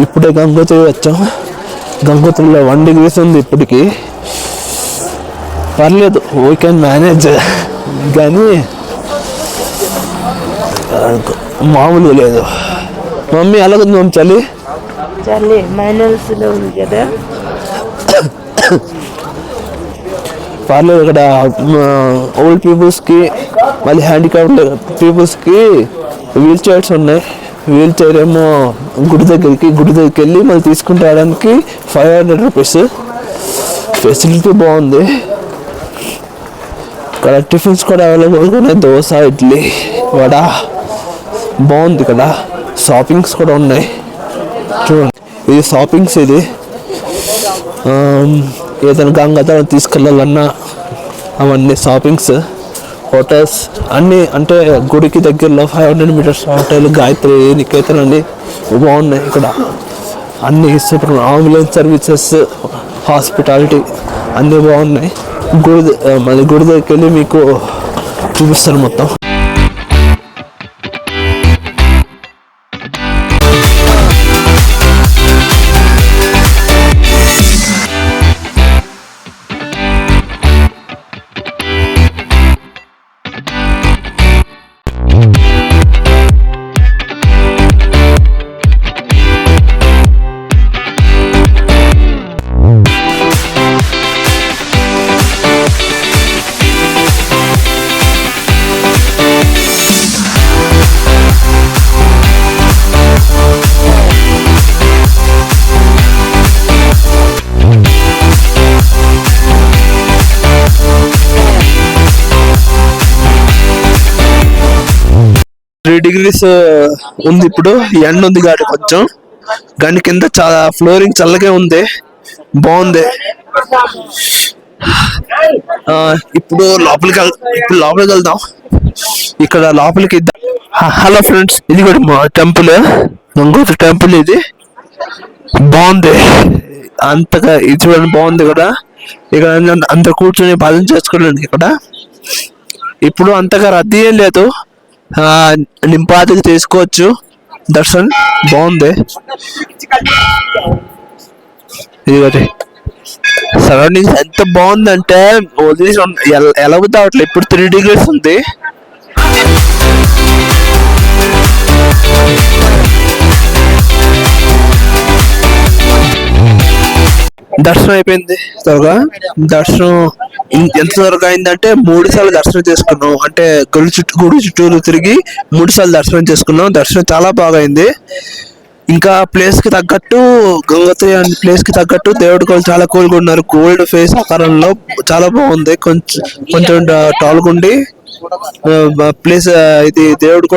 ఇప్పుడే గంగోత్రి వచ్చాం. గంగోత్రిలో 1 degrees ఉంది ఇప్పటికి. పర్లేదు, వీ కెన్ మేనేజ్. కానీ మామూలు లేదు. మమ్మీ అలాగంది మమ్మీ, చలి చలి మైనస్లో ఉంది కదా. పర్లేదు. ఇక్కడ ఓల్డ్ పీపుల్స్కి, మళ్ళీ హ్యాండిక్యాప్డ్ పీపుల్స్కి వీల్ చైర్స్ ఉన్నాయి. వీల్ చైర్ ఏమో గుడి దగ్గరికి వెళ్ళి మళ్ళీ తీసుకుని రావడానికి 500 rupees. ఫెసిలిటీ బాగుంది. ఇక్కడ టిఫిన్స్ కూడా అవైలబుల్గా ఉన్నాయి. దోశ, ఇడ్లీ, వడ బాగుంది. ఇక్కడ షాపింగ్స్ కూడా ఉన్నాయి. చూడండి, ఇది షాపింగ్స్. ఇది ఏదైనా గంగాధరం తీసుకెళ్ళాలన్నా అవన్నీ షాపింగ్స్. హోటల్స్ అన్నీ, అంటే గుడికి దగ్గరలో 500 meters హోటల్, గాయత్రి, నికేతన్ అన్నీ బాగున్నాయి. ఇక్కడ అన్నీ సూపర్. అంబులెన్స్ సర్వీసెస్, హాస్పిటాలిటీ అన్నీ బాగున్నాయి. మళ్ళీ గుడి దగ్గరికి వెళ్ళి మీకు చూపిస్తాను మొత్తం. degrees ఉంది. ఇప్పుడు ఎండ ఉంది కాబట్టి కొంచెం, కానీ కింద చాలా ఫ్లోరింగ్ చల్లగా ఉంది, బాగుంది. ఇప్పుడు లోపలికి వెళ్దాం. ఇక్కడ లోపలికి. హలో ఫ్రెండ్స్, ఇది కూడా మా టెంపుల్, గంగోత్రి టెంపుల్. ఇది బాగుంది. అంతగా ఇది చూడండి, బాగుంది కూడా. ఇక్కడ అంత కూర్చొని భజన చేసుకోండి. ఇక్కడ ఇప్పుడు అంతగా రద్దీ ఏం లేదు, నింపాదికి తీసుకోవచ్చు. దర్శనం బాగుంది. ఇది సరౌండింగ్స్ ఎంత బాగుందంటే ఎలా అవుతావట్లేదు. ఇప్పుడు 3 degrees ఉంది. దర్శనం అయిపోయింది త్వరగా. దర్శనం ఎంత త్వరగా అయిందంటే 3 సార్లు దర్శనం చేసుకున్నాం. అంటే గుడి చుట్టూరు తిరిగి 3 సార్లు దర్శనం చేసుకున్నాం. దర్శనం చాలా బాగా అయింది. ఇంకా ప్లేస్ కి తగ్గట్టు, గంగోత్రి అనే ప్లేస్ కి తగ్గట్టు దేవుడు కూడా చాలా కూల్గా ఉన్నారు. గోల్డ్ ఫేస్ ఆకారంలో చాలా బాగుంది. కొంచెం టాల్గుండి ప్లేస్. ఇది దేవుడు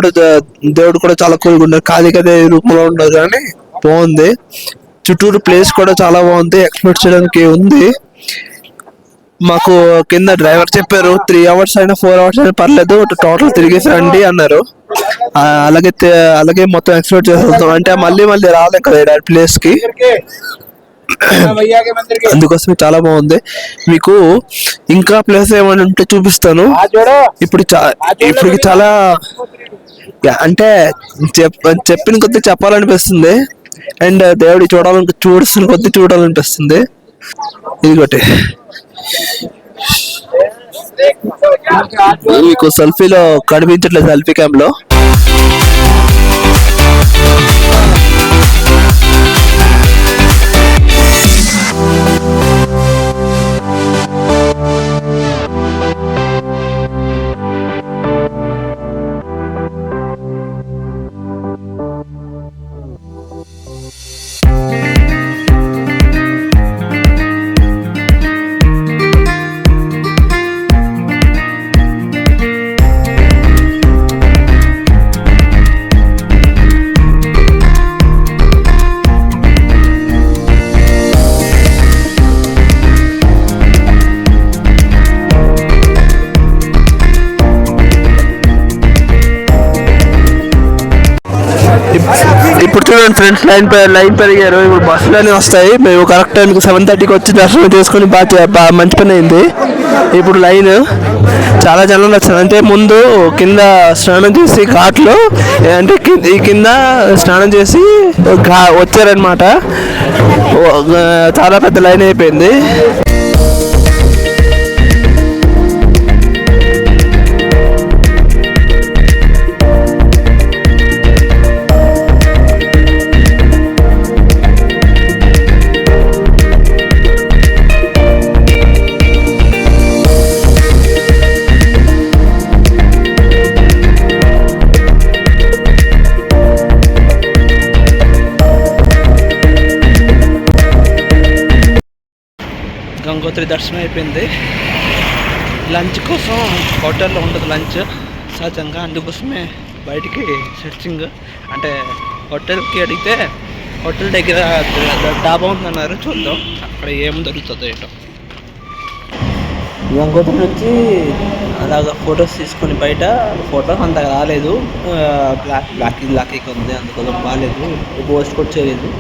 కూడా చాలా కూల్గా ఉన్నారు. కాళికదే రూపంలో ఉన్నారు, కానీ బాగుంది. చుట్టూరు ప్లేస్ కూడా చాలా బాగుంది. ఎక్స్ప్లోర్ చేయడానికి ఉంది. మాకు కింద డ్రైవర్ చెప్పారు 3 hours అయినా 4 hours అయినా పర్లేదు, టోటల్ తిరిగేసి రండి అన్నారు. అలాగే మొత్తం ఎక్స్ప్లోర్ చేస్తాం. అంటే మళ్ళీ రాలేం కదా ప్లేస్ కి, అందుకోసమే చాలా బాగుంది. మీకు ఇంకా ప్లేస్ ఏమైనా ఉంటే చూపిస్తాను. ఇప్పటికి చాలా, అంటే చెప్పిన కొద్ది చెప్పాలనిపిస్తుంది. అండ్ దేవుడి చూడాల్సిన కొద్ది చూడాలనిపిస్తుంది. ఇదిగోటి మీకు సెల్ఫీలో కనిపించట్లేదు, సెల్ఫీ క్యామ్ లో. చూడండి ఫ్రెండ్స్, లైన్ పెరిగారు. ఇప్పుడు బస్సులు అన్నీ వస్తాయి. మేము కరెక్ట్ టైంకి 7:30కి వచ్చి దర్శనం చేసుకొని బాగా మంచి పని అయింది. ఇప్పుడు లైన్ చాలా జనం వచ్చారు. అంటే ముందు కింద స్నానం చేసి ఘాట్లో అంటే ఈ కింద స్నానం చేసి వచ్చారనమాట. చాలా పెద్ద లైన్ అయిపోయింది. గంగోత్రి దర్శనం అయిపోయింది. లంచ్ కోసం హోటల్లో ఉండదు లంచ్ సహజంగా, అందుకోసమే బయటికి సెర్చింగ్. అంటే హోటల్కి అడిగితే హోటల్ దగ్గర డాబా ఉందన్నారు. చూద్దాం అక్కడ ఏం దొరుకుతుందో ఏంటో. గంగోత్రి నుంచి అలాగ ఫొటోస్ తీసుకొని బయట ఫొటోస్ అంత రాలేదు. బ్లాక్ ఉంది, అందుకోసం బాగాలేదు. పోస్ట్ కూడా చేయలేదు.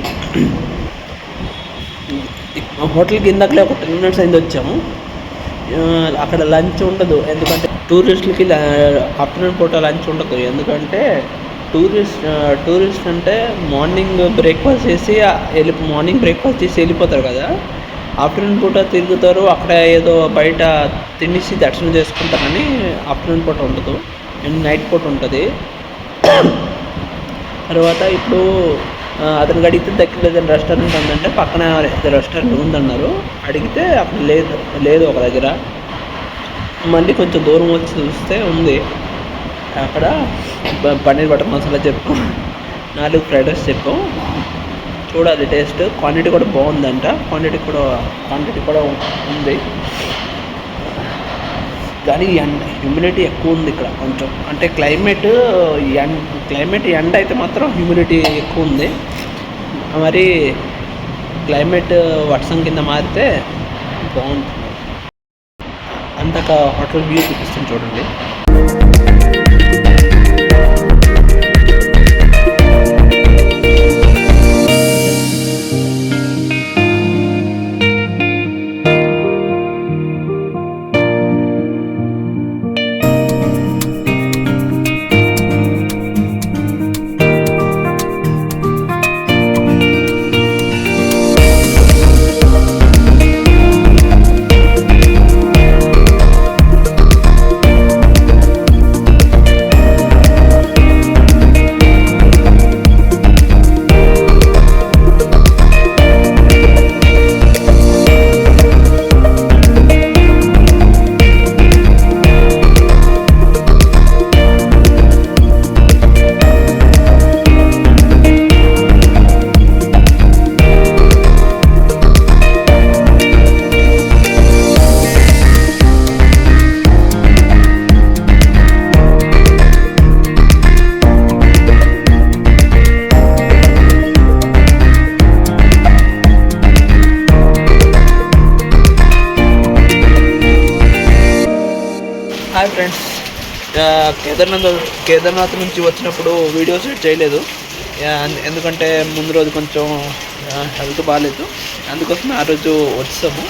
హోటల్కి ఇందాకలే ఒక 10 minutes అయింది వచ్చాము. అక్కడ లంచ్ ఉండదు, ఎందుకంటే టూరిస్టులకి ఆఫ్టర్నూన్ పూట లంచ్ ఉండదు. ఎందుకంటే టూరిస్ట్ అంటే మార్నింగ్ బ్రేక్ఫాస్ట్ చేసి వెళ్ళిపోతారు కదా. ఆఫ్టర్నూన్ పూట తిరుగుతారు, అక్కడ ఏదో బయట తినేసి దర్శనం చేసుకుంటారని ఆఫ్టర్నూన్ పూట ఉండదు, నైట్ పూట ఉంటుంది. తర్వాత ఇప్పుడు అతనికి అడిగితే దగ్గర ఏదైనా రెస్టారెంట్ ఉందంటే పక్కన రెస్టారెంట్ ఉందన్నారు. అడిగితే అక్కడ లేదు ఒక దగ్గర. మళ్ళీ కొంచెం దూరం వచ్చి చూస్తే ఉంది. అక్కడ పన్నీర్ బటర్ మసాలా చెప్పాం, 4 ఫ్రైడ్ రైస్ చెప్పాం. చూడాలి టేస్ట్. క్వాంటిటీ కూడా బాగుందంట. క్వాంటిటీ కూడా ఉంది. కానీ హ్యూమిడిటీ ఎక్కువ ఉంది ఇక్కడ కొంచెం. అంటే క్లైమేట్ ఎండ అయితే మాత్రం హ్యూమిడిటీ ఎక్కువ ఉంది. మరి క్లైమేట్ వర్షం కింద మారితే బాగుంటుంది. అంతక హోటల్ వ్యూ చూపిస్తుంది చూడండి. హాయ్ ఫ్రెండ్స్, కేదార్నాథ్ నుంచి వచ్చినప్పుడు వీడియో షూట్ చేయలేదు. ఎందుకంటే ముందు రోజు కొంచెం హెల్త్ బాగాలేదు, అందుకోసం ఆ రోజు వచ్చాము.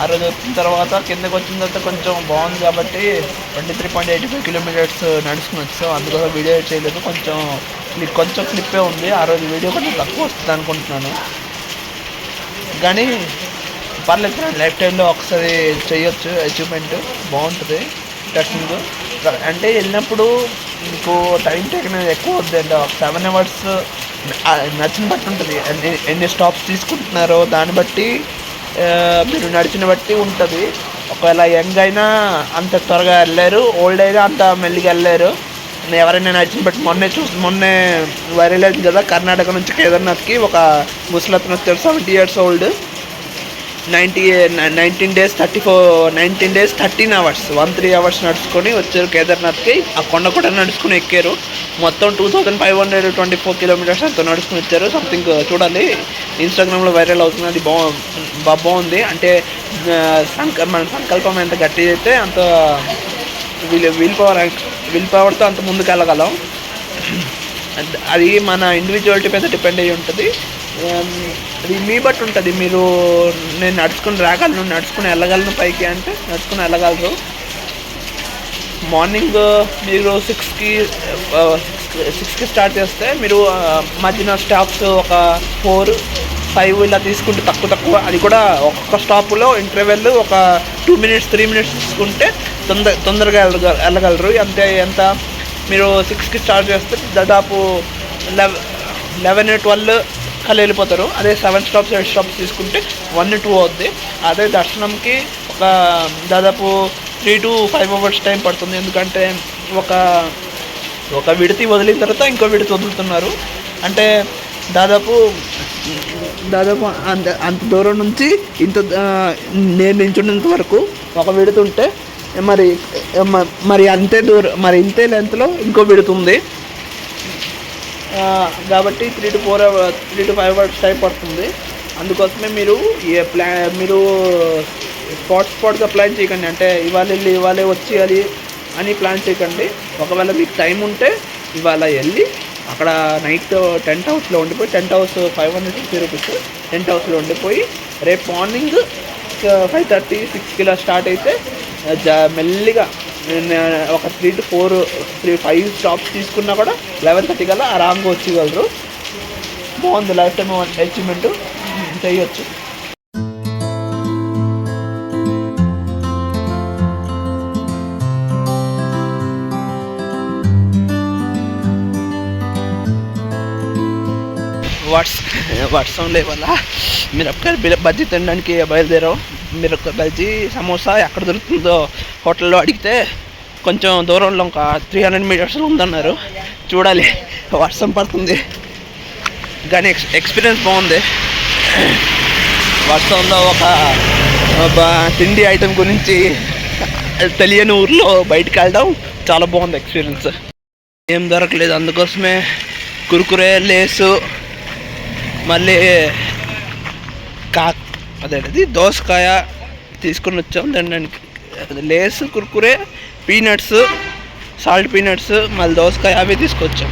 ఆ రోజు వచ్చిన తర్వాత కిందకి వచ్చిన తర్వాత కొంచెం బాగుంది కాబట్టి 23.85 kilometers నడుచుకుని వచ్చాం. అందుకోసం వీడియో చేయలేదు. కొంచెం క్లిప్పే ఉంది. ఆ రోజు వీడియో కొంచెం తక్కువ వస్తుంది అనుకుంటున్నాను. కానీ పర్లేదు, లైఫ్ టైంలో ఒకసారి చేయొచ్చు. అచీవ్మెంట్ బాగుంటుంది ట్రెక్కింగ్. అంటే వెళ్ళినప్పుడు మీకు టైం టేక్ అనేది ఎక్కువ వద్దండి. 7 hours నచ్చిన బట్టి ఉంటుంది. ఎన్ని స్టాప్స్ తీసుకుంటున్నారో దాన్ని బట్టి, మీరు నడిచిన బట్టి ఉంటుంది. ఒకవేళ యంగ్ అయినా అంత త్వరగా వెళ్ళారు, ఓల్డ్ అయినా అంత మెల్లిగా వెళ్ళారు. ఎవరైనా నడిచిన బట్టి మొన్నే వైరల్ అయింది కదా, కర్ణాటక నుంచి కేదార్నాథ్కి ఒక ముసలతను వచ్చారు, 70 years old. 19 days 13 hours 13 hours నడుచుకొని వచ్చారు కేదార్నాథ్కి. ఆ కొండ కూడా నడుచుకుని ఎక్కారు. మొత్తం 2524 kilometers అంతా నడుచుకుని వచ్చారు. సంథింగ్ చూడాలి, ఇన్స్టాగ్రామ్లో వైరల్ అవుతుంది. అది బాగుంది. అంటే మన సంకల్పం ఎంత గట్టి అయితే అంత విల్ పవర్తో అంత ముందుకు వెళ్ళగలం. అది మన ఇండివిజువాలిటీ మీద డిపెండ్ అయ్యి ఉంటుంది. అది మీ బట్టి ఉంటుంది. నేను నడుచుకుని రాగలను, నడుచుకుని వెళ్ళగలను పైకి అంటే నడుచుకుని వెళ్ళగలరు. మార్నింగ్ మీరు 6కి స్టార్ట్ చేస్తే మీరు మధ్యన స్టాప్స్ ఒక 4-5 ఇలా తీసుకుంటే తక్కువ, అది కూడా ఒక్కొక్క స్టాప్లో ఇంటర్వెల్ ఒక 2 minutes 3 minutes తీసుకుంటే తొందరగా వెళ్ళగలరు. ఎంత మీరు 6కి స్టార్ట్ చేస్తే దాదాపు 11-12 కల్లా వెళ్ళిపోతారు. అదే 7 stops 8 stops తీసుకుంటే 1-2 అవుద్ది. అదే దర్శనంకి ఒక దాదాపు 3 to 5 hours టైం పడుతుంది. ఎందుకంటే ఒక విడతి వదిలిన తర్వాత ఇంకో విడతి వదులుతున్నారు. అంటే దాదాపు అంత దూరం నుంచి నేను నించున్నంత వరకు ఒక విడతి ఉంటే మరి అంతే దూరం, మరి ఇంతే లెంత్లో ఇంకో విడతి ఉంది. కాబట్టి 3 to 5 hours టైం పడుతుంది. అందుకోసమే మీరు స్పాట్గా ప్లాన్ చేయకండి. అంటే ఇవాళ వచ్చేయాలి అని ప్లాన్ చేయకండి. ఒకవేళ మీకు టైం ఉంటే ఇవాళ వెళ్ళి అక్కడ నైట్ టెంట్ హౌస్లో ఉండిపోయి, టెంట్ హౌస్ 550 రూపీస్, టెంట్ హౌస్లో ఉండిపోయి రేపు మార్నింగ్ 5:30-6కి ఇలా స్టార్ట్ అయితే మెల్లిగా ఒక 3 to 5 స్టాప్స్ తీసుకున్నా కూడా 11:30 కల్లా ఆరాంగా వచ్చేయగలరు. బాగుంది, లైఫ్ టైం అచీవ్మెంట్ చేయొచ్చు. వర్షం లేవల్ల మిరపకాయలు బజ్జీ తినడానికి బయలుదేరాం. మిరపకాయ బజ్జీ సమోసా ఎక్కడ దొరుకుతుందో హోటల్లో అడిగితే కొంచెం దూరంలో ఒక 300 meters ఉందన్నారు. చూడాలి, వర్షం పడుతుంది కానీ ఎక్స్పీరియన్స్ బాగుంది. వర్షంలో ఒక తిండి ఐటెం గురించి తెలియని ఊర్లో బయటకు వెళ్ళడం చాలా బాగుంది ఎక్స్పీరియన్స్. ఏం దొరకలేదు, అందుకోసమే కురుకురే, లేసు, మళ్ళీ అదేంటిది దోసకాయ తీసుకొని వచ్చాం తినడానికి. Lay's, Kurkure, peanuts, salt peanuts, మళ్ళీ దోసకాయ అవి తీసుకొచ్చాం.